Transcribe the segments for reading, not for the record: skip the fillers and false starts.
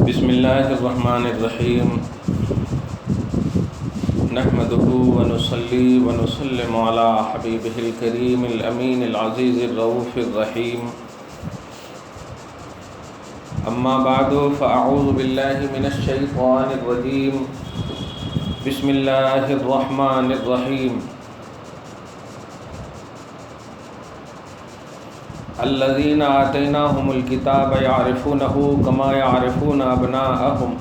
بسم اللہ الرحمن الرحیم نحمده ونصلی ونسلم علی حبیبہ الکریم الامین العزیز الرؤوف الرحیم اما بعد فاعوذ باللہ من الشیطان الرجیم بسم اللہ الرحمن الرحیم الذین آتیناہم الکتاب یعرفونہ کما یعرفون ابناءہم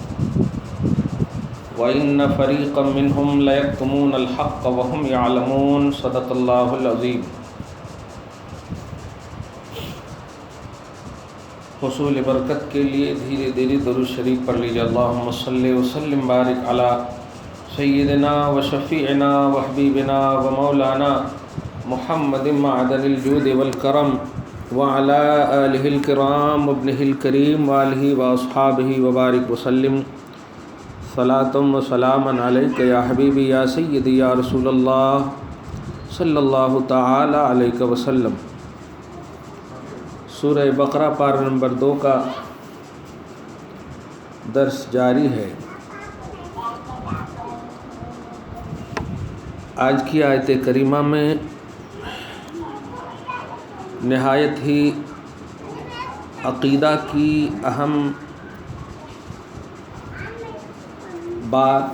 وَإِنَّ فَرِيقًا مِّنْهُمْ لَيَكْتُمُونَ الْحَقَّ وَهُمْ يَعْلَمُونَ صدق اللہ العظیم۔ حصول برکت کے لیے دھیرے دھیرے درود شریف پڑھ لیجیے۔ اللہم صلی وسلم بارک علی سیدنا و شفیعنا و حبیبنا و مولانا محمد معدن الجود والکرم وعلی آلہ الکرام وابنہ الکریم وآلہ واصحابہ وبارک وسلم۔ صلاۃ و سلام علیک یا حبیبی یا سیدی یا رسول اللہ صلی اللہ تعالی علیہ وسلم۔ سورہ بقرہ پارہ نمبر 2 کا درس جاری ہے۔ آج کی آیت کریمہ میں نہایت ہی عقیدہ کی اہم بات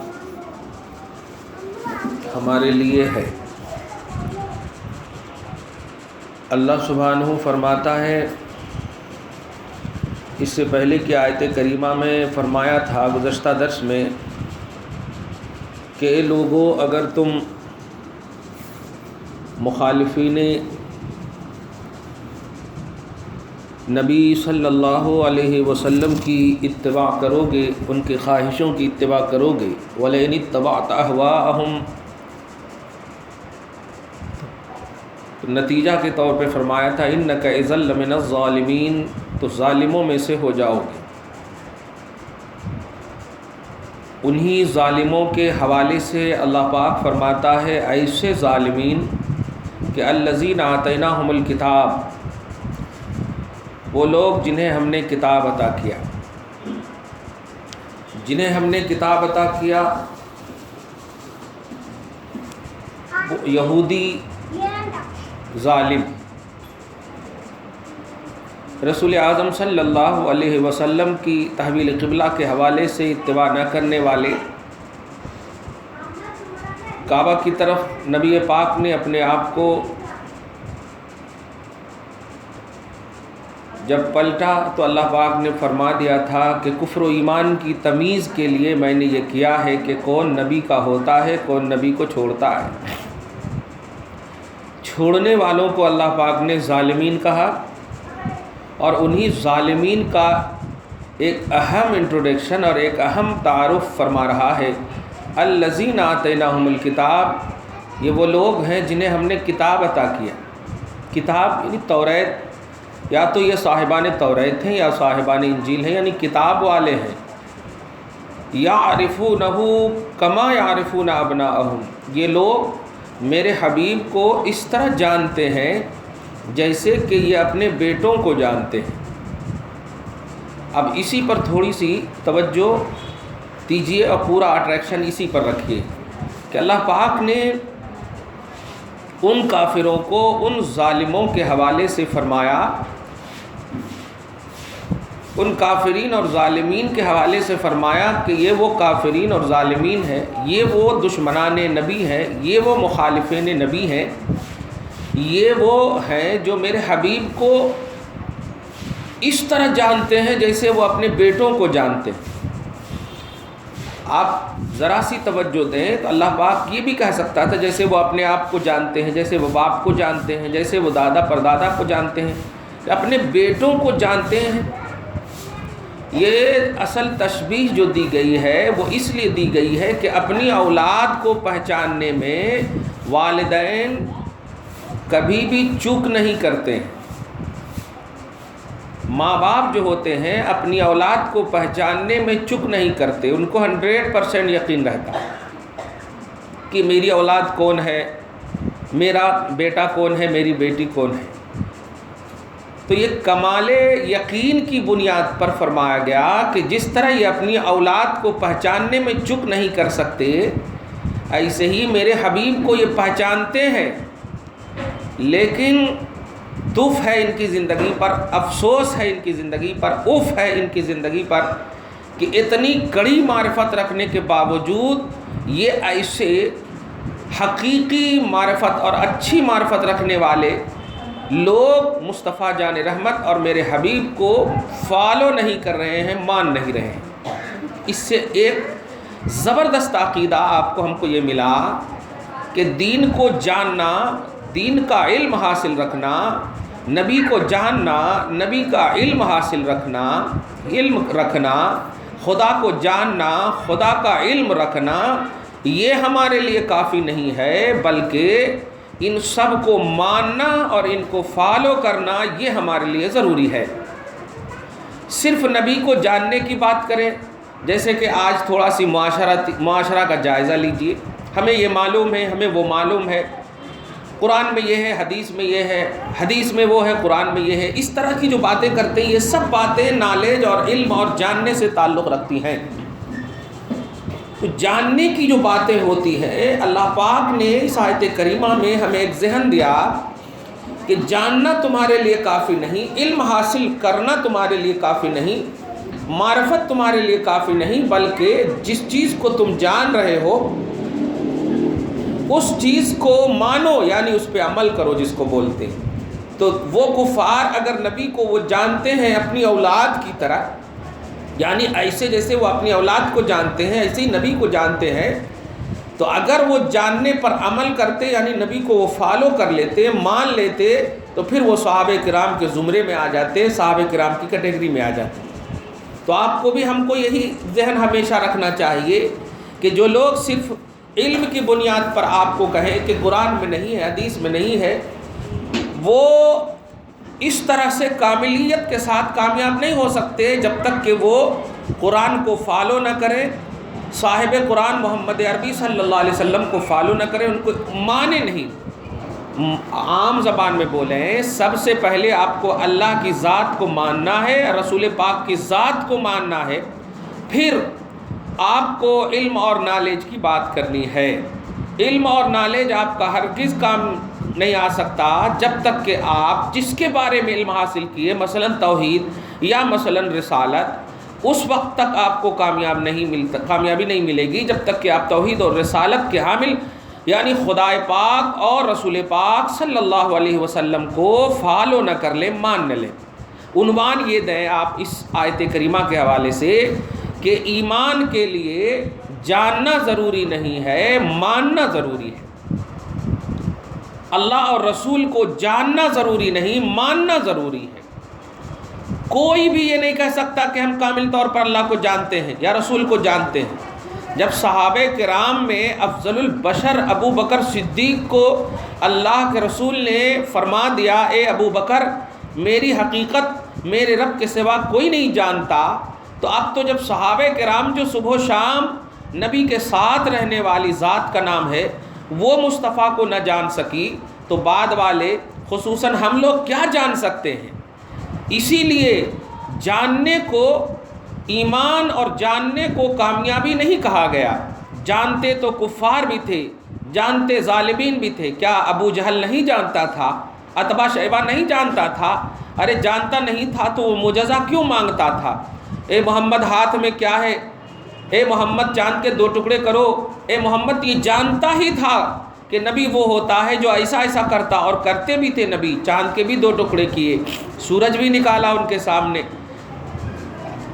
ہمارے لیے ہے۔ اللہ سبحانہ فرماتا ہے، اس سے پہلے کہ آیت کریمہ میں فرمایا تھا گزشتہ درس میں کہ لوگوں اگر تم مخالفین نبی صلی اللہ علیہ وسلم کی اتباع کرو گے، ان کی خواہشوں کی اتباع کرو گے، وَلَئِنِ اتَّبَعْتَ أَهْوَاءَهُمْ، نتیجہ کے طور پہ فرمایا تھا إِنَّكَ إِذًا لَمِنَ الظَّالِمِينَ، تو ظالموں میں سے ہو جاؤ گے۔ انہی ظالموں کے حوالے سے اللہ پاک فرماتا ہے ایسے ظالمین کہ الذین آتیناہم الکتاب، وہ لوگ جنہیں ہم نے کتاب عطا کیا، جنہیں ہم نے کتاب عطا کیا، یہودی ظالم، رسول اعظم صلی اللہ علیہ وسلم کی تحویل قبلہ کے حوالے سے اتباع نہ کرنے والے، کعبہ کی طرف نبی پاک نے اپنے آپ کو جب پلٹا تو اللہ پاک نے فرما دیا تھا کہ کفر و ایمان کی تمیز کے لیے میں نے یہ کیا ہے کہ کون نبی کا ہوتا ہے، کون نبی کو چھوڑتا ہے۔ چھوڑنے والوں کو اللہ پاک نے ظالمین کہا، اور انہی ظالمین کا ایک اہم انٹروڈکشن اور ایک اہم تعارف فرما رہا ہے، الذین آتیناہم الکتاب، یہ وہ لوگ ہیں جنہیں ہم نے کتاب عطا کیا۔ کتاب یعنی توریت، یا تو یہ صاحبان توریت ہیں یا صاحبان انجیل ہیں، یعنی کتاب والے ہیں۔ یعرفونہ کما یعرفون ابناءہم، یہ لوگ میرے حبیب کو اس طرح جانتے ہیں جیسے کہ یہ اپنے بیٹوں کو جانتے ہیں۔ اب اسی پر تھوڑی سی توجہ دیجیے اور پورا اٹریکشن اسی پر رکھیے کہ اللہ پاک نے ان کافروں کو ان ظالموں کے حوالے سے فرمایا، ان کافرین اور ظالمین کے حوالے سے فرمایا کہ یہ وہ کافرین اور ظالمین ہیں، یہ وہ دشمنان نبی ہیں، یہ وہ مخالفین نبی ہیں، یہ وہ ہیں جو میرے حبیب کو اس طرح جانتے ہیں جیسے وہ اپنے بیٹوں کو جانتے ہیں۔ آپ ذرا سی توجہ دیں تو اللہ پاک یہ بھی کہہ سکتا تھا جیسے وہ اپنے آپ کو جانتے ہیں، جیسے وہ باپ کو جانتے ہیں، جیسے وہ دادا پردادا کو جانتے ہیں، کہ اپنے بیٹوں کو جانتے ہیں۔ یہ اصل تشبیہ جو دی گئی ہے وہ اس لیے دی گئی ہے کہ اپنی اولاد کو پہچاننے میں والدین کبھی بھی چوک نہیں کرتے ہیں۔ ماں باپ جو ہوتے ہیں اپنی اولاد کو پہچاننے میں چک نہیں کرتے، ان کو 100% یقین رہتا ہے کہ میری اولاد کون ہے، میرا بیٹا کون ہے، میری بیٹی کون ہے۔ تو یہ کمال یقین کی بنیاد پر فرمایا گیا کہ جس طرح یہ اپنی اولاد کو پہچاننے میں چپ نہیں کر سکتے، ایسے ہی میرے حبیب کو یہ پہچانتے ہیں، لیکن دف ہے ان کی زندگی پر، افسوس ہے ان کی زندگی پر، اف ہے ان کی زندگی پر کہ اتنی کڑی معرفت رکھنے کے باوجود یہ ایسے حقیقی معرفت اور اچھی معرفت رکھنے والے لوگ مصطفیٰ جان رحمت اور میرے حبیب کو فالو نہیں کر رہے ہیں، مان نہیں رہے ہیں۔ اس سے ایک زبردست عقیدہ آپ کو ہم کو یہ ملا کہ دین کو جاننا، دین کا علم حاصل رکھنا، نبی کو جاننا، نبی کا علم حاصل رکھنا، خدا کو جاننا، خدا کا علم رکھنا، یہ ہمارے لیے کافی نہیں ہے، بلکہ ان سب کو ماننا اور ان کو فالو کرنا یہ ہمارے لیے ضروری ہے۔ صرف نبی کو جاننے کی بات کریں، جیسے کہ آج تھوڑا سی معاشرہ کا جائزہ لیجئے، ہمیں یہ معلوم ہے، ہمیں وہ معلوم ہے، قرآن میں یہ ہے، حدیث میں یہ ہے، حدیث میں وہ ہے، قرآن میں یہ ہے، اس طرح کی جو باتیں کرتے ہیں یہ سب باتیں نالج اور علم اور جاننے سے تعلق رکھتی ہیں۔ تو جاننے کی جو باتیں ہوتی ہیں، اللہ پاک نے اس آیت کریمہ میں ہمیں ایک ذہن دیا کہ جاننا تمہارے لیے کافی نہیں، علم حاصل کرنا تمہارے لیے کافی نہیں، معرفت تمہارے لیے کافی نہیں، بلکہ جس چیز کو تم جان رہے ہو اس چیز کو مانو، یعنی اس پہ عمل کرو جس کو بولتے ہیں۔ تو وہ کفار اگر نبی کو وہ جانتے ہیں اپنی اولاد کی طرح، یعنی ایسے جیسے وہ اپنی اولاد کو جانتے ہیں ایسے ہی نبی کو جانتے ہیں، تو اگر وہ جاننے پر عمل کرتے، یعنی نبی کو وہ فالو کر لیتے، مان لیتے، تو پھر وہ صحابہ کرام کے زمرے میں آ جاتے، صحابہ کرام کی کیٹیگری میں آ جاتے۔ تو آپ کو بھی ہم کو یہی ذہن ہمیشہ رکھنا چاہیے کہ جو لوگ صرف علم کی بنیاد پر آپ کو کہیں کہ قرآن میں نہیں ہے، حدیث میں نہیں ہے، وہ اس طرح سے کاملیت کے ساتھ کامیاب نہیں ہو سکتے جب تک کہ وہ قرآن کو فالو نہ کریں، صاحب قرآن محمد عربی صلی اللہ علیہ وسلم کو فالو نہ کریں، ان کو مانے نہیں۔ عام زبان میں بولیں، سب سے پہلے آپ کو اللہ کی ذات کو ماننا ہے، رسول پاک کی ذات کو ماننا ہے، پھر آپ کو علم اور نالج کی بات کرنی ہے۔ علم اور نالج آپ کا ہرگز کام نہیں آ سکتا جب تک کہ آپ جس کے بارے میں علم حاصل کیے، مثلا توحید یا مثلا رسالت، اس وقت تک آپ کو کامیابی نہیں ملے گی جب تک کہ آپ توحید اور رسالت کے حامل یعنی خدا پاک اور رسول پاک صلی اللہ علیہ وسلم کو فالو نہ کر لیں، مان نہ لیں۔ عنوان یہ دیں آپ اس آیت کریمہ کے حوالے سے کہ ایمان کے لیے جاننا ضروری نہیں ہے، ماننا ضروری ہے۔ اللہ اور رسول کو جاننا ضروری نہیں، ماننا ضروری ہے۔ کوئی بھی یہ نہیں کہہ سکتا کہ ہم کامل طور پر اللہ کو جانتے ہیں یا رسول کو جانتے ہیں۔ جب صحابہ کرام میں افضل البشر ابو بکر صدیق کو اللہ کے رسول نے فرما دیا، اے ابو بکر میری حقیقت میرے رب کے سوا کوئی نہیں جانتا، تو اب تو جب صحابہ کرام جو صبح و شام نبی کے ساتھ رہنے والی ذات کا نام ہے وہ مصطفیٰ کو نہ جان سکی، تو بعد والے خصوصاً ہم لوگ کیا جان سکتے ہیں؟ اسی لیے جاننے کو ایمان اور جاننے کو کامیابی نہیں کہا گیا۔ جانتے تو کفار بھی تھے، جانتے ظالمین بھی تھے۔ کیا ابو جہل نہیں جانتا تھا؟ عتبہ شیبہ نہیں جانتا تھا؟ ارے جانتا نہیں تھا تو وہ معجزہ کیوں مانگتا تھا؟ اے محمد ہاتھ میں کیا ہے؟ اے محمد چاند کے 2 ٹکڑے کرو۔ اے محمد یہ جانتا ہی تھا کہ نبی وہ ہوتا ہے جو ایسا ایسا کرتا، اور کرتے بھی تھے نبی، چاند کے بھی 2 ٹکڑے کیے، سورج بھی نکالا ان کے سامنے،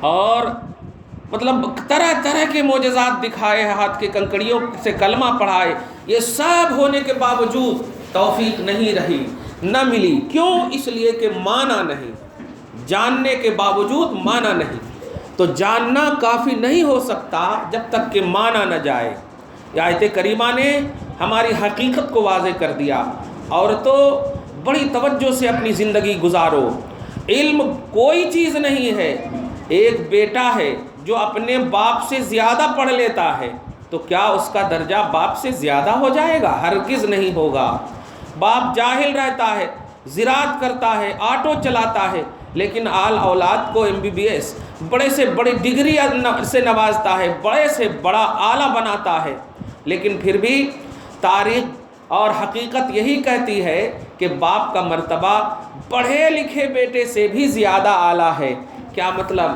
اور مطلب طرح طرح کے معجزات دکھائے، ہاتھ کے کنکڑیوں سے کلمہ پڑھائے۔ یہ سب ہونے کے باوجود توفیق نہیں رہی، نہ ملی۔ کیوں؟ اس لیے کہ مانا نہیں، جاننے کے باوجود مانا نہیں۔ تو جاننا کافی نہیں ہو سکتا جب تک کہ مانا نہ جائے۔ یہ آیت کریمہ نے ہماری حقیقت کو واضح کر دیا۔ عورتوں بڑی توجہ سے اپنی زندگی گزارو۔ علم کوئی چیز نہیں ہے۔ ایک بیٹا ہے جو اپنے باپ سے زیادہ پڑھ لیتا ہے تو کیا اس کا درجہ باپ سے زیادہ ہو جائے گا؟ ہرگز نہیں ہوگا۔ باپ جاہل رہتا ہے، زراعت کرتا ہے، آٹو چلاتا ہے، لیکن اولاد کو MBBS بڑے سے بڑی ڈگری سے نوازتا ہے، بڑے سے بڑا آلہ بناتا ہے، لیکن پھر بھی تاریخ اور حقیقت یہی کہتی ہے کہ باپ کا مرتبہ پڑھے لکھے بیٹے سے بھی زیادہ اعلیٰ ہے۔ کیا مطلب؟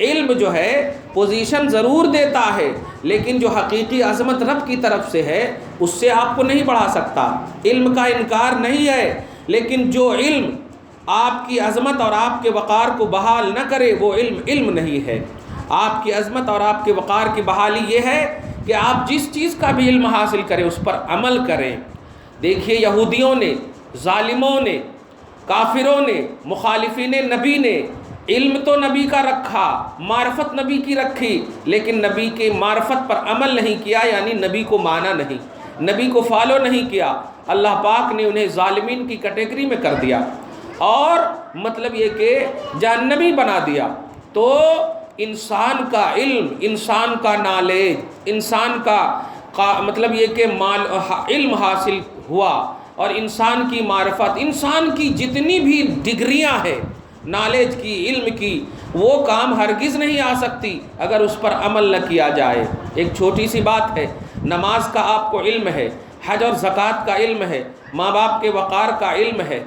علم جو ہے پوزیشن ضرور دیتا ہے، لیکن جو حقیقی عظمت رب کی طرف سے ہے اس سے آپ کو نہیں بڑھا سکتا۔ علم کا انکار نہیں ہے، لیکن جو علم آپ کی عظمت اور آپ کے وقار کو بحال نہ کرے وہ علم نہیں ہے۔ آپ کی عظمت اور آپ کے وقار کی بحالی یہ ہے کہ آپ جس چیز کا بھی علم حاصل کریں اس پر عمل کریں۔ دیکھیے یہودیوں نے، ظالموں نے، کافروں نے، مخالفین نبی نے علم تو نبی کا رکھا، معرفت نبی کی رکھی، لیکن نبی کے معرفت پر عمل نہیں کیا، یعنی نبی کو مانا نہیں، نبی کو فالو نہیں کیا۔ اللہ پاک نے انہیں ظالمین کی کیٹیگری میں کر دیا اور مطلب یہ کہ جہنمی بنا دیا۔ تو انسان کا علم، انسان کا نالج، انسان کا مطلب یہ کہ علم حاصل ہوا اور انسان کی معرفت، انسان کی جتنی بھی ڈگریاں ہیں نالج کی، علم کی، وہ کام ہرگز نہیں آ سکتی اگر اس پر عمل نہ کیا جائے۔ ایک چھوٹی سی بات ہے، نماز کا آپ کو علم ہے، حج اور زکوٰۃ کا علم ہے، ماں باپ کے وقار کا علم ہے،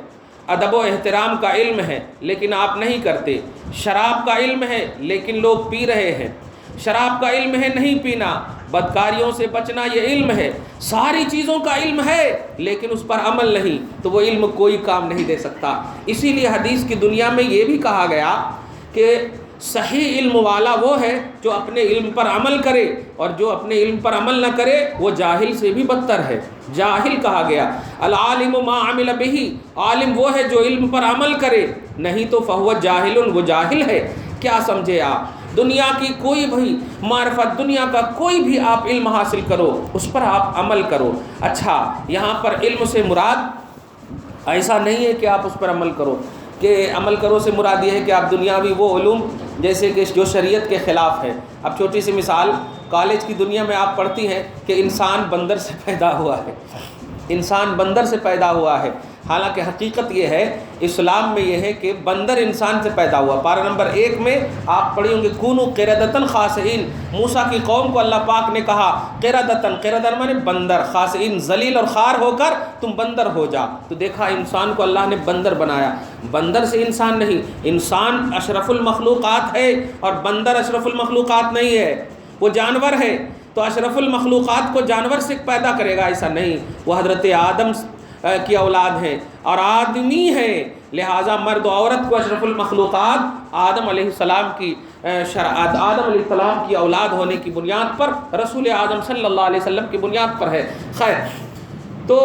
ادب و احترام کا علم ہے، لیکن آپ نہیں کرتے۔ شراب کا علم ہے لیکن لوگ پی رہے ہیں۔ شراب کا علم ہے نہیں پینا، بدکاریوں سے بچنا یہ علم ہے، ساری چیزوں کا علم ہے لیکن اس پر عمل نہیں، تو وہ علم کوئی کام نہیں دے سکتا۔ اسی لیے حدیث کی دنیا میں یہ بھی کہا گیا کہ صحیح علم والا وہ ہے جو اپنے علم پر عمل کرے، اور جو اپنے علم پر عمل نہ کرے وہ جاہل سے بھی بدتر ہے۔ جاہل کہا گیا، العالم ما عمل به، عالم وہ ہے جو علم پر عمل کرے، نہیں تو فہو جاہل، وہ جاہل ہے۔ کیا سمجھے آپ؟ دنیا کی کوئی بھی معرفت، دنیا کا کوئی بھی آپ علم حاصل کرو، اس پر آپ عمل کرو۔ اچھا، یہاں پر علم سے مراد ایسا نہیں ہے کہ آپ اس پر عمل کرو، کہ عمل کرو سے مراد یہ ہے کہ آپ دنیاوی وہ علوم جیسے کہ جو شریعت کے خلاف ہے۔ اب چھوٹی سی مثال، کالج کی دنیا میں آپ پڑھتی ہیں کہ انسان بندر سے پیدا ہوا ہے، انسان بندر سے پیدا ہوا ہے، حالانکہ حقیقت یہ ہے، اسلام میں یہ ہے کہ بندر انسان سے پیدا ہوا۔ پارہ نمبر 1 میں آپ پڑھی ہوں گے، کونوا قردۃ خاسئین، موسیٰ کی قوم کو اللہ پاک نے کہا قردۃ، قردۃ مانے بندر، خاسئین ذلیل اور خوار ہو کر تم بندر ہو جا۔ تو دیکھا انسان کو اللہ نے بندر بنایا، بندر سے انسان نہیں، انسان اشرف المخلوقات ہے اور بندر اشرف المخلوقات نہیں ہے، وہ جانور ہے۔ تو اشرف المخلوقات کو جانور سے پیدا کرے گا ایسا نہیں، وہ حضرت آدم کی اولاد ہیں اور آدمی ہیں، لہٰذا مرد و عورت کو اشرف المخلوقات آدم علیہ السلام کی آدم علیہ السلام کی اولاد ہونے کی بنیاد پر، رسول اعظم صلی اللہ علیہ وسلم کی بنیاد پر ہے۔ خیر، تو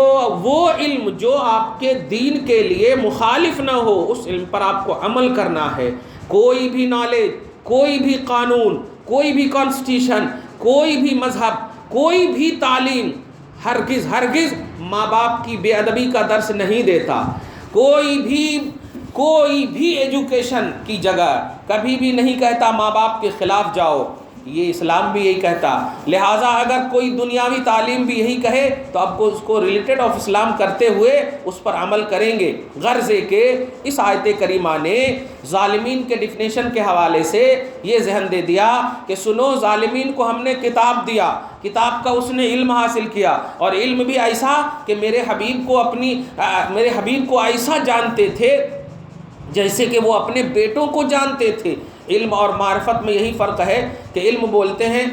وہ علم جو آپ کے دین کے لیے مخالف نہ ہو، اس علم پر آپ کو عمل کرنا ہے۔ کوئی بھی نالج، کوئی بھی قانون، کوئی بھی کانسٹیٹیوشن، کوئی بھی مذہب، کوئی بھی تعلیم ہرگز ماں باپ کی بے ادبی کا درس نہیں دیتا۔ کوئی بھی ایجوکیشن کی جگہ کبھی بھی نہیں کہتا ماں باپ کے خلاف جاؤ، یہ اسلام بھی یہی کہتا۔ لہٰذا اگر کوئی دنیاوی تعلیم بھی یہی کہے تو اب اس کو ریلیٹڈ آف اسلام کرتے ہوئے اس پر عمل کریں گے۔ غرض ہے کہ اس آیت کریمہ نے ظالمین کے ڈیفینیشن کے حوالے سے یہ ذہن دے دیا کہ سنو، ظالمین کو ہم نے کتاب دیا، کتاب کا اس نے علم حاصل کیا، اور علم بھی ایسا کہ میرے حبیب کو ایسا جانتے تھے جیسے کہ وہ اپنے بیٹوں کو جانتے تھے۔ علم اور معرفت میں یہی فرق ہے کہ علم بولتے ہیں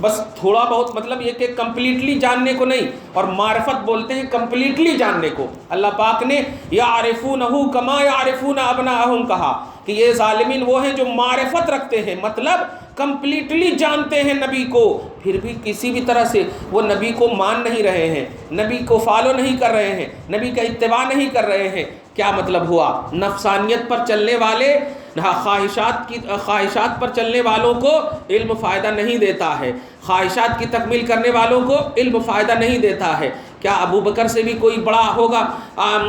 بس تھوڑا بہت، مطلب یہ کہ کمپلیٹلی جاننے کو نہیں، اور معرفت بولتے ہیں کمپلیٹلی جاننے کو۔ اللہ پاک نے یعرفونہ کما یعرفون ابناءہم کہا کہ یہ ظالمین وہ ہیں جو معرفت رکھتے ہیں، مطلب کمپلیٹلی جانتے ہیں نبی کو، پھر بھی کسی بھی طرح سے وہ نبی کو مان نہیں رہے ہیں، نبی کو فالو نہیں کر رہے ہیں، نبی کا اتباع نہیں کر رہے ہیں۔ کیا مطلب ہوا؟ نفسانیت پر چلنے والے، خواہشات پر چلنے والوں کو علم فائدہ نہیں دیتا ہے، خواہشات کی تکمیل کرنے والوں کو علم فائدہ نہیں دیتا ہے۔ کیا ابو بکر سے بھی کوئی بڑا ہوگا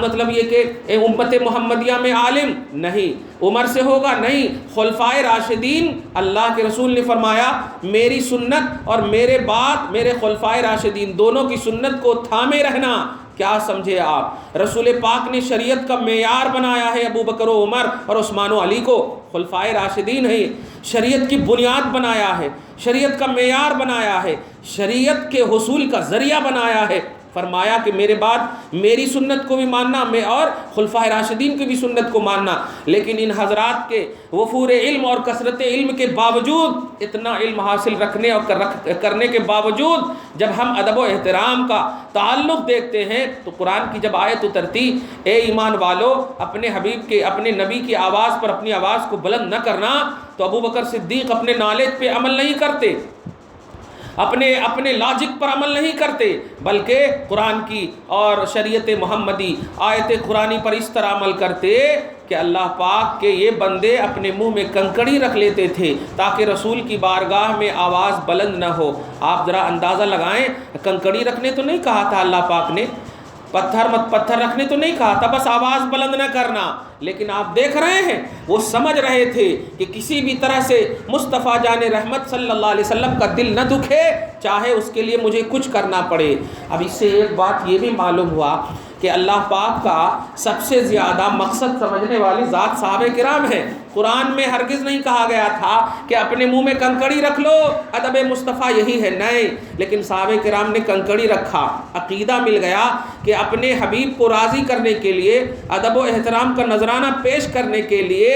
مطلب یہ کہ امت محمدیہ میں عالم؟ نہیں۔ عمر سے ہوگا؟ نہیں۔ خلفائے راشدین، اللہ کے رسول نے فرمایا میری سنت اور میرے بعد میرے خلفائے راشدین دونوں کی سنت کو تھامے رہنا۔ کیا سمجھے آپ؟ رسول پاک نے شریعت کا معیار بنایا ہے ابو بکر و عمر اور عثمان و علی کو، خلفائے راشدین ہیں، شریعت کی بنیاد بنایا ہے، شریعت کا معیار بنایا ہے، شریعت کے حصول کا ذریعہ بنایا ہے۔ فرمایا کہ میرے بعد میری سنت کو بھی ماننا، میں اور خلفائے راشدین کی بھی سنت کو ماننا۔ لیکن ان حضرات کے وفور علم اور کثرت علم کے باوجود، اتنا علم حاصل رکھنے اور کرنے کے باوجود، جب ہم ادب و احترام کا تعلق دیکھتے ہیں تو قرآن کی جب آیت اترتی، اے ایمان والو اپنے حبیب کے، اپنے نبی کی آواز پر اپنی آواز کو بلند نہ کرنا، تو ابو بکر صدیق اپنے نالج پہ عمل نہیں کرتے، اپنے لاجک پر عمل نہیں کرتے، بلکہ قرآن کی اور شریعت محمدی آیت قرآنی پر اس طرح عمل کرتے کہ اللہ پاک کے یہ بندے اپنے منہ میں کنکڑی رکھ لیتے تھے تاکہ رسول کی بارگاہ میں آواز بلند نہ ہو۔ آپ ذرا اندازہ لگائیں، کنکڑی رکھنے تو نہیں کہا تھا اللہ پاک نے، پتھر رکھنے تو نہیں کہا تھا، بس آواز بلند نہ کرنا۔ لیکن آپ دیکھ رہے ہیں وہ سمجھ رہے تھے کہ کسی بھی طرح سے مصطفیٰ جان رحمت صلی اللہ علیہ وسلم کا دل نہ دکھے، چاہے اس کے لیے مجھے کچھ کرنا پڑے۔ اب اس سے ایک بات یہ بھی معلوم ہوا کہ اللہ پاک کا سب سے زیادہ مقصد سمجھنے والی ذات صحابہ کرام ہیں۔ قرآن میں ہرگز نہیں کہا گیا تھا کہ اپنے منہ میں کنکڑی رکھ لو، ادب مصطفیٰ یہی ہے، نہیں، لیکن صحابہ کرام نے کنکڑی رکھا، عقیدہ مل گیا کہ اپنے حبیب کو راضی کرنے کے لیے، ادب و احترام کا نذرانہ پیش کرنے کے لیے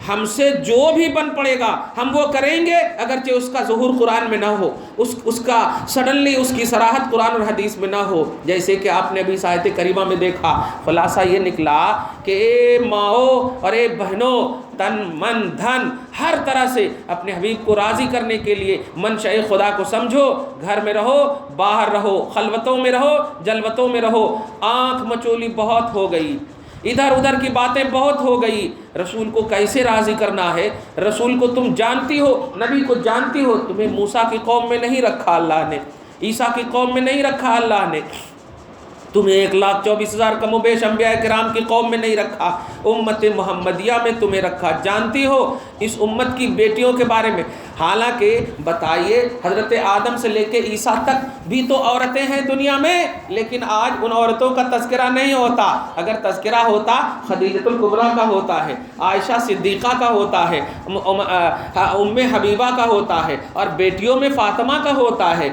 ہم سے جو بھی بن پڑے گا ہم وہ کریں گے، اگرچہ اس کا ظہور قرآن میں نہ ہو، اس کا سڈنلی اس کی صراحت قرآن اور حدیث میں نہ ہو۔ جیسے کہ آپ نے ابھی اس آیت کریمہ میں دیکھا، خلاصہ یہ نکلا کہ اے ماؤ اور اے بہنوں، تن من دھن ہر طرح سے اپنے حبیب کو راضی کرنے کے لیے منشاء خدا کو سمجھو، گھر میں رہو، باہر رہو، خلوتوں میں رہو، جلوتوں میں رہو۔ آنکھ مچولی بہت ہو گئی، ادھر ادھر کی باتیں بہت ہو گئی، رسول کو کیسے راضی کرنا ہے؟ رسول کو تم جانتی ہو، نبی کو جانتی ہو، تمہیں موسیٰ کی قوم میں نہیں رکھا اللہ نے، عیسیٰ کی قوم میں نہیں رکھا اللہ نے، تمہیں 1,24,000 کم و بیش انبیاء کرام کی قوم میں نہیں رکھا، امت محمدیہ میں تمہیں رکھا۔ جانتی ہو اس امت کی بیٹیوں کے بارے میں؟ حالانکہ بتائیے حضرت آدم سے لے کے عیسیٰ تک بھی تو عورتیں ہیں دنیا میں، لیکن آج ان عورتوں کا تذکرہ نہیں ہوتا۔ اگر تذکرہ ہوتا خدیجۃ الکبریٰ کا ہوتا ہے، عائشہ صدیقہ کا ہوتا ہے، ام حبیبہ کا ہوتا ہے، اور بیٹیوں میں فاطمہ کا ہوتا ہے،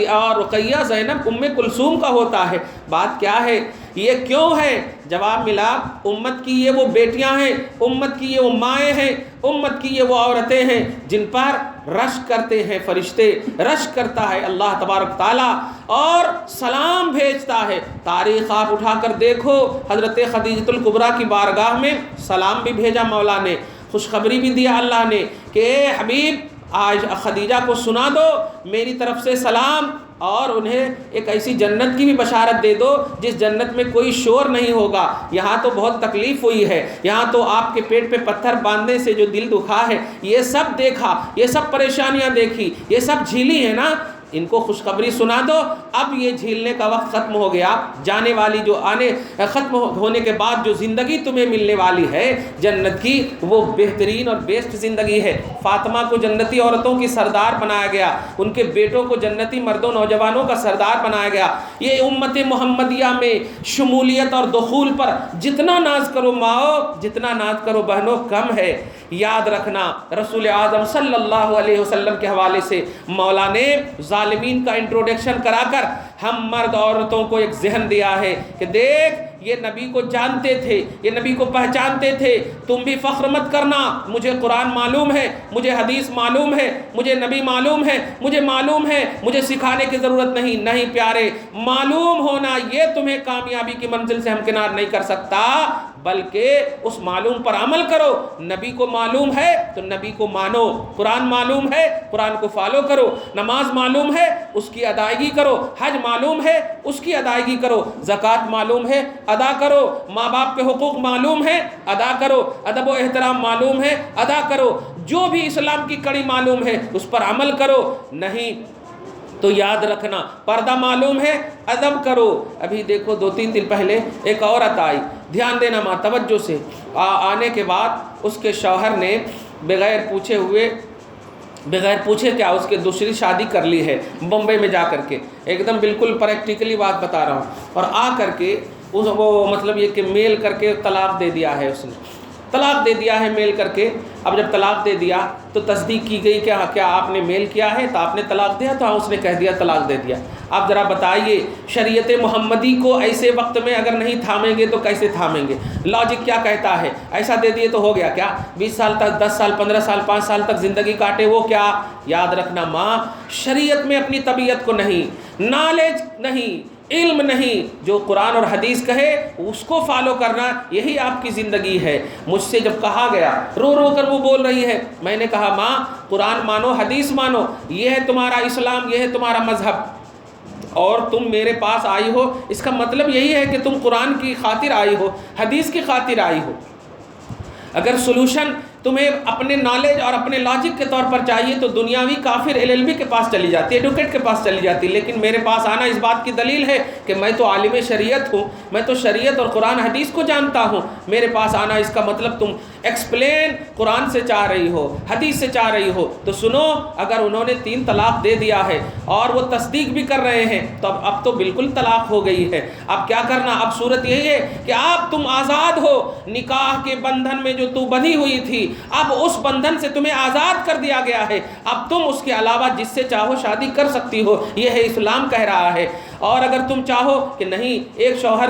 اور رقیہ، زینب، ام کلثوم کا ہوتا ہے۔ بات کیا ہے؟ یہ کیوں ہے؟ جواب ملا، امت کی یہ وہ بیٹیاں ہیں، امت کی یہ وہ مائیں ہیں، امت کی یہ وہ عورتیں ہیں جن پر رشک کرتے ہیں فرشتے، رشک کرتا ہے اللہ تبارک تعالیٰ اور سلام بھیجتا ہے۔ تاریخ آپ اٹھا کر دیکھو، حضرت خدیجۃ الکبریٰ کی بارگاہ میں سلام بھی بھیجا مولا نے، خوشخبری بھی دیا اللہ نے کہ اے حبیب آج خدیجہ کو سنا دو میری طرف سے سلام، اور انہیں ایک ایسی جنت کی بھی بشارت دے دو جس جنت میں کوئی شور نہیں ہوگا۔ یہاں تو بہت تکلیف ہوئی ہے، یہاں تو آپ کے پیٹ پہ پتھر باندھنے سے جو دل دکھا ہے، یہ سب دیکھا، یہ سب پریشانیاں دیکھی، یہ سب جھیلی ہیں نا، ان کو خوشخبری سنا دو۔ اب یہ جھیلنے کا وقت ختم ہو گیا، جانے والی جو ختم ہونے کے بعد جو زندگی تمہیں ملنے والی ہے جنت کی، وہ بہترین اور بیسٹ زندگی ہے۔ فاطمہ کو جنتی عورتوں کی سردار بنایا گیا، ان کے بیٹوں کو جنتی مردوں نوجوانوں کا سردار بنایا گیا۔ یہ امت محمدیہ میں شمولیت اور دخول پر جتنا ناز کرو ماؤ، جتنا ناز کرو بہنوں، کم ہے۔ یاد رکھنا رسول اعظم صلی اللہ علیہ وسلم کے حوالے سے مولا نے ظالمین کا انٹروڈکشن کرا کر ہم مرد عورتوں کو ایک ذہن دیا ہے کہ دیکھ یہ نبی کو جانتے تھے، یہ نبی کو پہچانتے تھے، تم بھی فخر مت کرنا، مجھے قرآن معلوم ہے، مجھے حدیث معلوم ہے، مجھے نبی معلوم ہے، مجھے معلوم ہے، مجھے سکھانے کی ضرورت نہیں۔ نہیں پیارے، معلوم ہونا یہ تمہیں کامیابی کی منزل سے ہمکنار نہیں کر سکتا، بلکہ اس معلوم پر عمل کرو۔ نبی کو معلوم ہے تو نبی کو مانو، قرآن معلوم ہے قرآن کو فالو کرو، نماز معلوم ہے اس کی ادائیگی کرو، حج معلوم ہے اس کی ادائیگی کرو، زکوٰۃ معلوم ہے ادا کرو، ماں باپ کے حقوق معلوم ہے ادا کرو، ادب و احترام معلوم ہے ادا کرو، جو بھی اسلام کی کڑی معلوم ہے اس پر عمل کرو۔ نہیں تو یاد رکھنا پردہ معلوم ہے ادب کرو۔ ابھی دیکھو 2-3 دن پہلے ایک عورت آئی، دھیان دینا ماں توجہ سے، آنے کے بعد اس کے شوہر نے بغیر پوچھے ہوئے بغیر پوچھے کیا اس کے دوسری شادی کر لی ہے بمبئی میں جا کر کے، ایک دم بالکل پریکٹیکلی بات بتا رہا ہوں، اور آ کر کے وہ مطلب یہ کہ میل کر کے طلاق دے دیا ہے، اس نے طلاق دے دیا ہے میل کر کے۔ اب جب طلاق دے دیا تو تصدیق کی گئی کہ کیا آپ نے میل کیا ہے، تو آپ نے طلاق دیا، تو اس نے کہہ دیا طلاق دے دیا۔ آپ ذرا بتائیے شریعت محمدی کو ایسے وقت میں اگر نہیں تھامیں گے تو کیسے تھامیں گے؟ لاجک کیا کہتا ہے؟ ایسا دے دیے تو ہو گیا کیا؟ 20 سال تک، 10 سال، 15 سال، 5 سال تک زندگی کاٹے وہ کیا؟ یاد رکھنا ماں، شریعت میں اپنی طبیعت کو نہیں، نالج نہیں، علم نہیں، جو قرآن اور حدیث کہے اس کو فالو کرنا، یہی آپ کی زندگی ہے۔ مجھ سے جب کہا گیا، رو رو کر وہ بول رہی ہے، میں نے کہا ماں قرآن مانو، حدیث مانو، یہ ہے تمہارا اسلام، یہ ہے تمہارا مذہب، اور تم میرے پاس آئی ہو، اس کا مطلب یہی ہے کہ تم قرآن کی خاطر آئی ہو، حدیث کی خاطر آئی ہو۔ اگر سولوشن تمہیں اپنے نالج اور اپنے لاجک کے طور پر چاہیے تو دنیاوی کافر LLB کے پاس چلی جاتی ہے، ایڈوکیٹ کے پاس چلی جاتی ہے، لیکن میرے پاس آنا اس بات کی دلیل ہے کہ میں تو عالم شریعت ہوں، میں تو شریعت اور قرآن حدیث کو جانتا ہوں۔ میرے پاس آنا اس کا مطلب تم ایکسپلین قرآن سے چاہ رہی ہو، حدیث سے چاہ رہی ہو، تو سنو، اگر انہوں نے 3 طلاق دے دیا ہے اور وہ تصدیق بھی کر رہے ہیں تو اب تو بالکل طلاق ہو گئی ہے۔ اب کیا کرنا؟ اب صورت یہی ہے کہ اب تم آزاد ہو، نکاح کے بندھن میں جو تو بندھی ہوئی تھی، اب اس بندھن سے تمہیں آزاد کر دیا گیا ہے، اب تم اس کے علاوہ جس سے چاہو شادی کر سکتی ہو، یہ ہے اسلام کہہ رہا ہے۔ اور اگر تم چاہو کہ نہیں ایک شوہر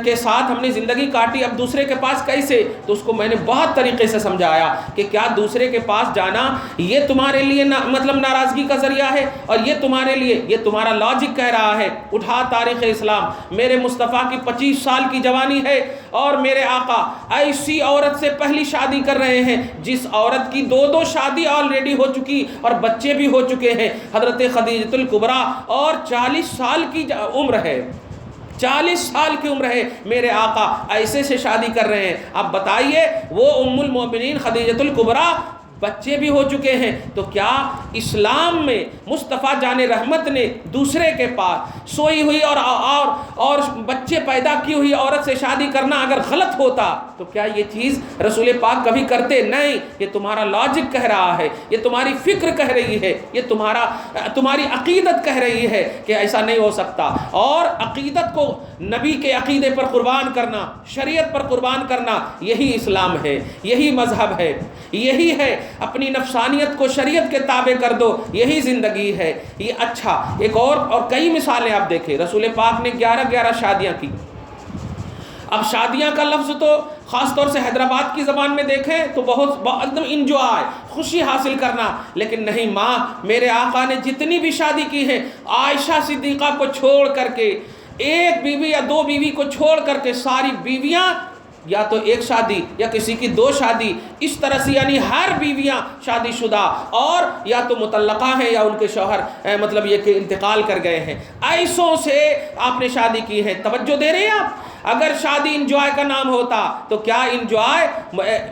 کے ساتھ ہم نے زندگی کاٹی، اب دوسرے کے پاس کیسے، تو اس کو میں نے بہت طریقے سے سمجھایا کہ کیا دوسرے کے پاس جانا یہ تمہارے لیے مطلب ناراضگی کا ذریعہ ہے، اور یہ تمہارے لیے، یہ تمہارا لاجک کہہ رہا ہے۔ اٹھا تاریخ اسلام، میرے مصطفیٰ کی 25 سال کی جوانی ہے اور میرے آقا ایسی عورت سے پہلی شادی کر رہے ہیں جس عورت کی 2 شادی آلریڈی ہو چکی اور بچے بھی ہو چکے ہیں، حضرت خدیجہ الکبریٰ، اور 40 سال کی عمر ہے، 40 سال کی عمر ہے، میرے آقا ایسے سے شادی کر رہے ہیں۔ اب بتائیے وہ ام المؤمنین خدیجہ الکبریٰ، بچے بھی ہو چکے ہیں، تو کیا اسلام میں مصطفیٰ جان رحمت نے دوسرے کے پاس سوئی ہوئی اور بچے پیدا کی ہوئی عورت سے شادی کرنا اگر غلط ہوتا تو کیا یہ چیز رسول پاک کبھی کرتے؟ نہیں، یہ تمہارا لاجک کہہ رہا ہے، یہ تمہاری فکر کہہ رہی ہے، یہ تمہاری عقیدت کہہ رہی ہے کہ ایسا نہیں ہو سکتا۔ اور عقیدت کو نبی کے عقیدے پر قربان کرنا، شریعت پر قربان کرنا، یہی اسلام ہے، یہی مذہب ہے، یہی ہے اپنی نفسانیت کو شریعت کے تابع کر دو، یہی زندگی ہے یہ۔ اچھا، ایک اور کئی مثالیں آپ دیکھیں، رسول پاک نے 11 شادیاں کی۔ اب شادیاں کا لفظ تو خاص طور سے حیدرآباد کی زبان میں دیکھیں تو بہت ایک دم انجوائے، خوشی حاصل کرنا، لیکن نہیں ماں، میرے آقا نے جتنی بھی شادی کی ہے، عائشہ صدیقہ کو چھوڑ کر کے، 1 بیوی یا 2 بیوی کو چھوڑ کر کے ساری بیویاں یا تو 1 شادی یا کسی کی 2 شادی، اس طرح سے، یعنی ہر بیویاں شادی شدہ اور یا تو مطلقہ ہیں یا ان کے شوہر مطلب یہ کہ انتقال کر گئے ہیں، ایسوں سے آپ نے شادی کی ہے۔ توجہ دے رہے ہیں آپ؟ اگر شادی انجوائے کا نام ہوتا تو کیا انجوائے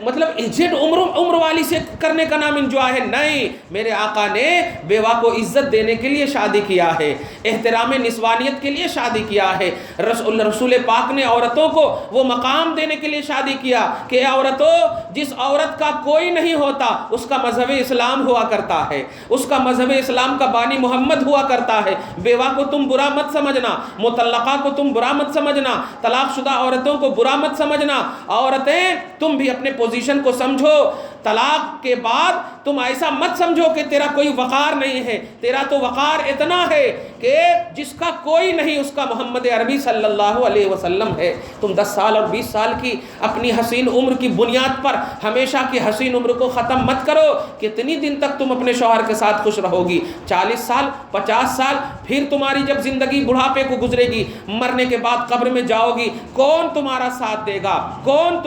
مطلب ایجنٹ عمر والی سے کرنے کا نام انجوائے ہے؟ نہیں، میرے آقا نے بیوہ کو عزت دینے کے لیے شادی کیا ہے، احترام نسوانیت کے لیے شادی کیا ہے۔ رسول پاک نے عورتوں کو وہ مقام دینے کے لیے شادی کیا کہ عورتوں، جس عورت کا کوئی نہیں ہوتا اس کا مذہب اسلام ہوا کرتا ہے، اس کا مذہب اسلام کا بانی محمد ہوا کرتا ہے۔ بیوہ کو تم برا مت سمجھنا، مطلقہ کو تم برا مت سمجھنا، طلاق شدہ عورتوں کو برا مت سمجھنا۔ عورتیں تم بھی اپنے پوزیشن کو سمجھو، طلاق کے بعد تم ایسا مت سمجھو کہ تیرا کوئی وقار نہیں ہے، تیرا تو وقار اتنا ہے کہ جس کا کوئی نہیں اس کا محمد عربی صلی اللہ علیہ وسلم ہے۔ تم 10 سال اور 20 سال کی اپنی حسین عمر کی بنیاد پر ہمیشہ کی حسین عمر کو ختم مت کرو۔ کتنی دن تک تم اپنے شوہر کے ساتھ خوش رہو گی؟ 40 سال، 50 سال، پھر تمہاری جب زندگی بڑھاپے کو گزرے گی، مرنے کے بعد قبر میں جاؤ گی، کون تمہارا ساتھ دے گا؟ کون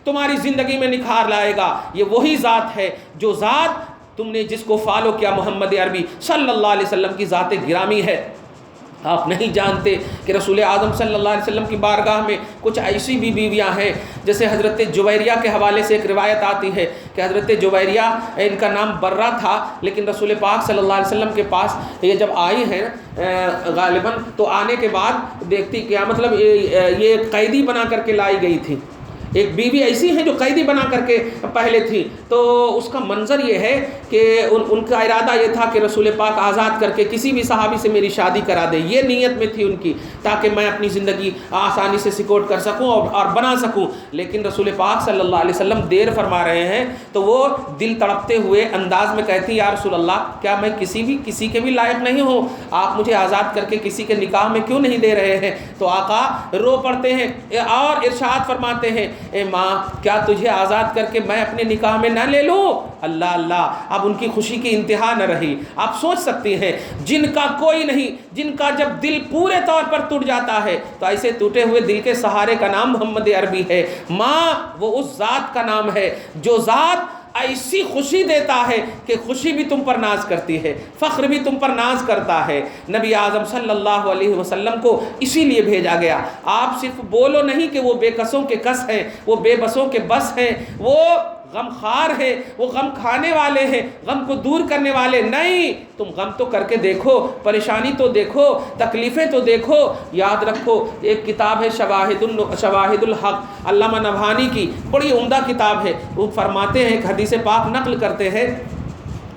تمہاری زندگی میں نکھار لائے گا؟ یہ وہی ذات ہے جو ذات تم نے جس کو فالو کیا، محمد عربی صلی اللہ علیہ وسلم کی ذات گرامی ہے۔ آپ نہیں جانتے کہ رسول اعظم صلی اللہ علیہ وسلم کی بارگاہ میں کچھ ایسی بھی بیویاں ہیں، جیسے حضرت جویریہ کے حوالے سے ایک روایت آتی ہے کہ حضرت جویریہ، ان کا نام برہ تھا، لیکن رسول پاک صلی اللہ علیہ وسلم کے پاس یہ جب آئی ہیں غالباً، تو آنے کے بعد دیکھتی کیا مطلب یہ قیدی بنا کر کے لائی گئی تھی، ایک بیوی ایسی ہیں جو قیدی بنا کر کے پہلے تھی، تو اس کا منظر یہ ہے کہ ان کا ارادہ یہ تھا کہ رسول پاک آزاد کر کے کسی بھی صحابی سے میری شادی کرا دے، یہ نیت میں تھی ان کی، تاکہ میں اپنی زندگی آسانی سے سکوٹ کر سکوں اور بنا سکوں۔ لیکن رسول پاک صلی اللہ علیہ وسلم دیر فرما رہے ہیں، تو وہ دل تڑپتے ہوئے انداز میں کہتی یا رسول اللہ، کیا میں کسی کے بھی لائق نہیں ہوں؟ آپ مجھے آزاد کر کے کسی کے نکاح میں کیوں نہیں دے رہے ہیں؟ تو آقا رو پڑتے ہیں اور ارشاد فرماتے ہیں، اے ماں، کیا تجھے آزاد کر کے میں اپنے نکاح میں نہ لے لوں؟ اللہ اللہ، اب ان کی خوشی کی انتہا نہ رہی۔ آپ سوچ سکتی ہیں، جن کا کوئی نہیں، جن کا جب دل پورے طور پر ٹوٹ جاتا ہے، تو ایسے ٹوٹے ہوئے دل کے سہارے کا نام محمد عربی ہے۔ ماں وہ اس ذات کا نام ہے جو ذات ایسی خوشی دیتا ہے کہ خوشی بھی تم پر ناز کرتی ہے، فخر بھی تم پر ناز کرتا ہے۔ نبی اعظم صلی اللہ علیہ وسلم کو اسی لیے بھیجا گیا۔ آپ صرف بولو نہیں کہ وہ بے کسوں کے کس ہیں، وہ بے بسوں کے بس ہیں، وہ غم خار ہے، وہ غم کھانے والے ہیں، غم کو دور کرنے والے نہیں۔ تم غم تو کر کے دیکھو، پریشانی تو دیکھو، تکلیفیں تو دیکھو۔ یاد رکھو، ایک کتاب ہے شواہد الحق، علامہ نبھانی کی بڑی عمدہ کتاب ہے۔ وہ فرماتے ہیں، ایک حدیث پاک نقل کرتے ہیں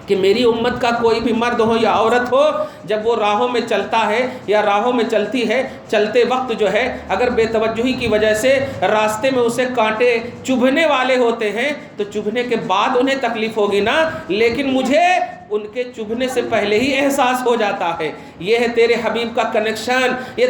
کہ میری امت کا کوئی بھی مرد ہو یا عورت ہو، جب وہ راہوں میں چلتا ہے یا راہوں میں چلتی ہے، چلتے وقت جو ہے اگر بے توجہی کی وجہ سے راستے میں اسے کانٹے چبھنے والے ہوتے ہیں تو چبھنے کے بعد انہیں تکلیف ہوگی نا، لیکن مجھے ان کے چبھنے سے پہلے ہی احساس ہو جاتا ہے۔ یہ ہے تیرے حبیب کا کنیکشن، یہ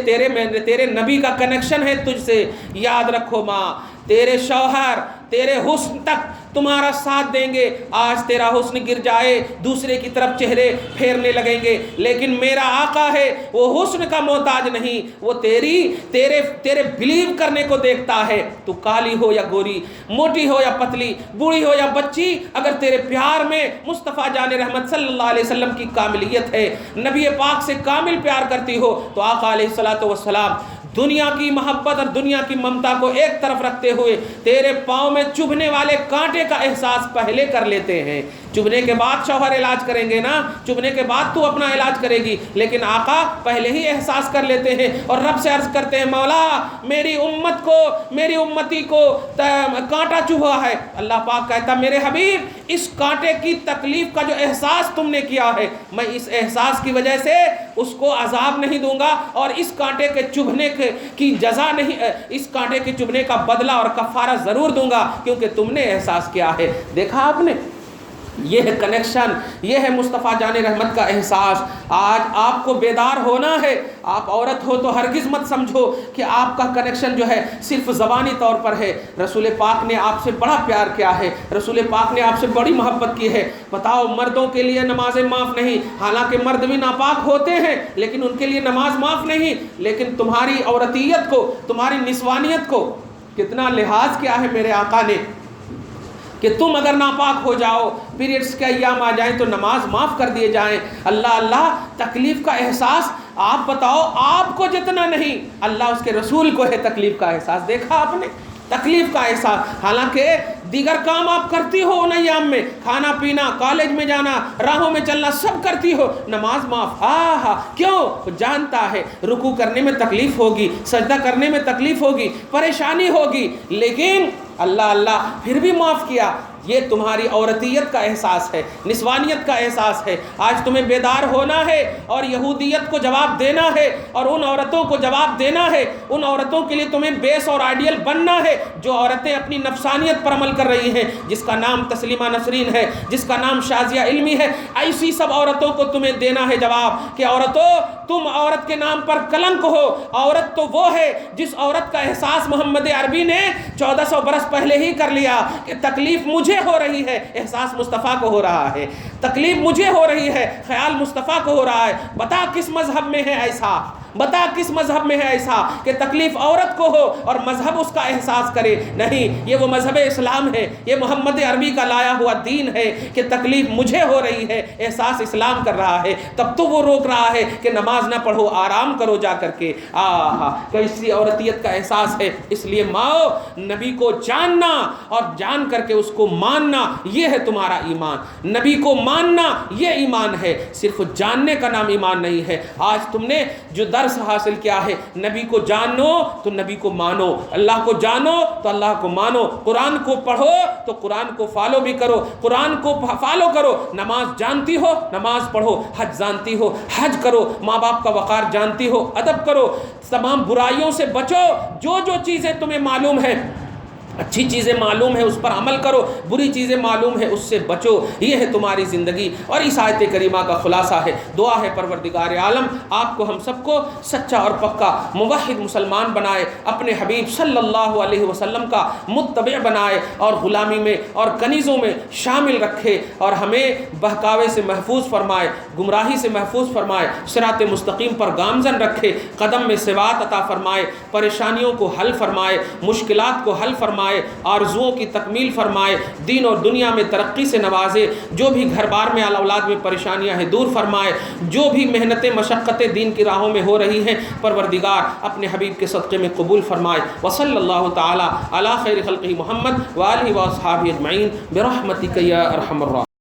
تیرے نبی کا کنیکشن ہے تجھ سے۔ یاد رکھو ماں، تیرے شوہر تیرے حسن تک تمہارا ساتھ دیں گے، آج تیرا حسن گر جائے دوسرے کی طرف چہرے پھیرنے لگیں گے، لیکن میرا آقا ہے وہ حسن کا محتاج نہیں، وہ تیرے بلیو کرنے کو دیکھتا ہے، تو کالی ہو یا گوری، موٹی ہو یا پتلی، بوڑھی ہو یا بچی، اگر تیرے پیار میں مصطفیٰ جان رحمت صلی اللہ علیہ وسلم کی کاملیت ہے، نبی پاک سے کامل پیار کرتی ہو، تو آقا علیہ الصلوۃ دنیا کی محبت اور دنیا کی ممتا کو ایک طرف رکھتے ہوئے تیرے پاؤں میں چبھنے والے کانٹے کا احساس پہلے کر لیتے ہیں۔ چبھنے کے بعد شوہر علاج کریں گے نا، چبھنے کے بعد تو اپنا علاج کرے گی، لیکن آقا پہلے ہی احساس کر لیتے ہیں اور رب سے عرض کرتے ہیں، مولا میری امت کو، میری امتی کو کانٹا چبھا ہے۔ اللہ پاک کہتا، میرے حبیب اس کانٹے کی تکلیف کا جو احساس تم نے کیا ہے، میں اس احساس کی وجہ سے اس کو عذاب نہیں دوں گا، اور اس کانٹے کے چبھنے کی جزا نہیں، اس کانٹے کے چبھنے کا بدلہ اور کفارہ ضرور دوں گا، کیونکہ تم نے احساس کیا ہے۔ دیکھا آپ نے، یہ ہے کنیکشن، یہ ہے مصطفیٰ جان رحمت کا احساس۔ آج آپ کو بیدار ہونا ہے۔ آپ عورت ہو تو ہرگز مت سمجھو کہ آپ کا کنیکشن جو ہے صرف زبانی طور پر ہے۔ رسول پاک نے آپ سے بڑا پیار کیا ہے، رسول پاک نے آپ سے بڑی محبت کی ہے۔ بتاؤ، مردوں کے لیے نمازیں معاف نہیں، حالانکہ مرد بھی ناپاک ہوتے ہیں، لیکن ان کے لیے نماز معاف نہیں، لیکن تمہاری عورتیت کو، تمہاری نسوانیت کو کتنا لحاظ کیا ہے میرے آقا نے، کہ تم اگر ناپاک ہو جاؤ، پیریڈز کے ایام آ جائیں تو نماز معاف کر دیے جائیں۔ اللہ اللہ، تکلیف کا احساس آپ بتاؤ، آپ کو جتنا نہیں، اللہ اس کے رسول کو ہے تکلیف کا احساس۔ دیکھا آپ نے تکلیف کا احساس، حالانکہ دیگر کام آپ کرتی ہو ان ایام میں، کھانا پینا، کالج میں جانا، راہوں میں چلنا، سب کرتی ہو، نماز معاف۔ کیوں؟ وہ جانتا ہے رکوع کرنے میں تکلیف ہوگی، سجدہ کرنے میں تکلیف ہوگی، پریشانی ہوگی، لیکن اللہ اللہ پھر بھی معاف کیا۔ یہ تمہاری عورتیت کا احساس ہے، نسوانیت کا احساس ہے۔ آج تمہیں بیدار ہونا ہے اور یہودیت کو جواب دینا ہے، اور ان عورتوں کو جواب دینا ہے، ان عورتوں کے لیے تمہیں بیس اور آئیڈیل بننا ہے جو عورتیں اپنی نفسانیت پر عمل کر رہی ہیں، جس کا نام تسلیمہ نسرین ہے، جس کا نام شازیہ علمی ہے۔ ایسی سب عورتوں کو تمہیں دینا ہے جواب کہ عورتوں، تم عورت کے نام پر کلنک ہو۔ عورت تو وہ ہے جس عورت کا احساس محمد عربی نے 1400 برس پہلے ہی کر لیا کہ تکلیف مجھے ہو رہی ہے، احساس مصطفیٰ کو ہو رہا ہے، تکلیف مجھے ہو رہی ہے، خیال مصطفیٰ کو ہو رہا ہے۔ بتا کس مذہب میں ہے ایسا، بتا کس مذہب میں ہے ایسا کہ تکلیف عورت کو ہو اور مذہب اس کا احساس کرے؟ نہیں، یہ وہ مذہب اسلام ہے، یہ محمد عربی کا لایا ہوا دین ہے کہ تکلیف مجھے ہو رہی ہے، احساس اسلام کر رہا ہے، تب تو وہ روک رہا ہے کہ نماز نہ پڑھو، آرام کرو جا کر کے۔ کیسی عورتیت کا احساس ہے۔ اس لیے ماؤ، نبی کو جاننا اور جان کر کے اس کو ماننا، یہ ہے تمہارا ایمان۔ نبی کو ماننا یہ ایمان ہے، صرف جاننے کا نام ایمان نہیں ہے۔ آج تم نے جو در درس حاصل کیا ہے؟ نبی کو جانو تو نبی کو مانو، اللہ کو جانو تو اللہ کو مانو، قرآن کو پڑھو تو قرآن کو فالو بھی کرو، قرآن کو فالو کرو، نماز جانتی ہو نماز پڑھو، حج جانتی ہو حج کرو، ماں باپ کا وقار جانتی ہو ادب کرو، تمام برائیوں سے بچو، جو جو چیزیں تمہیں معلوم ہے، اچھی چیزیں معلوم ہے اس پر عمل کرو، بری چیزیں معلوم ہے اس سے بچو، یہ ہے تمہاری زندگی۔ اور اس آیت کریمہ کا خلاصہ ہے، دعا ہے پروردگار عالم آپ کو ہم سب کو سچا اور پکا موحد مسلمان بنائے، اپنے حبیب صلی اللہ علیہ وسلم کا متبع بنائے، اور غلامی میں اور کنیزوں میں شامل رکھے، اور ہمیں بہکاوے سے محفوظ فرمائے، گمراہی سے محفوظ فرمائے، صراط مستقیم پر گامزن رکھے، قدم میں ثبات عطا فرمائے، پریشانیوں کو حل فرمائے، مشکلات کو حل فرمائے، آرزوؤں کی تکمیل فرمائے، دین اور دنیا میں ترقی سے نوازے، جو بھی گھر بار میں اولاد میں پریشانیاں ہیں دور فرمائے، جو بھی محنتیں مشقتیں دین کی راہوں میں ہو رہی ہیں پروردگار اپنے حبیب کے صدقے میں قبول فرمائے۔ وصلی اللہ تعالی علی خیر خلقہ محمد وآلہ واصحابہ اجمعین برحمتک یا ارحم الراحمین۔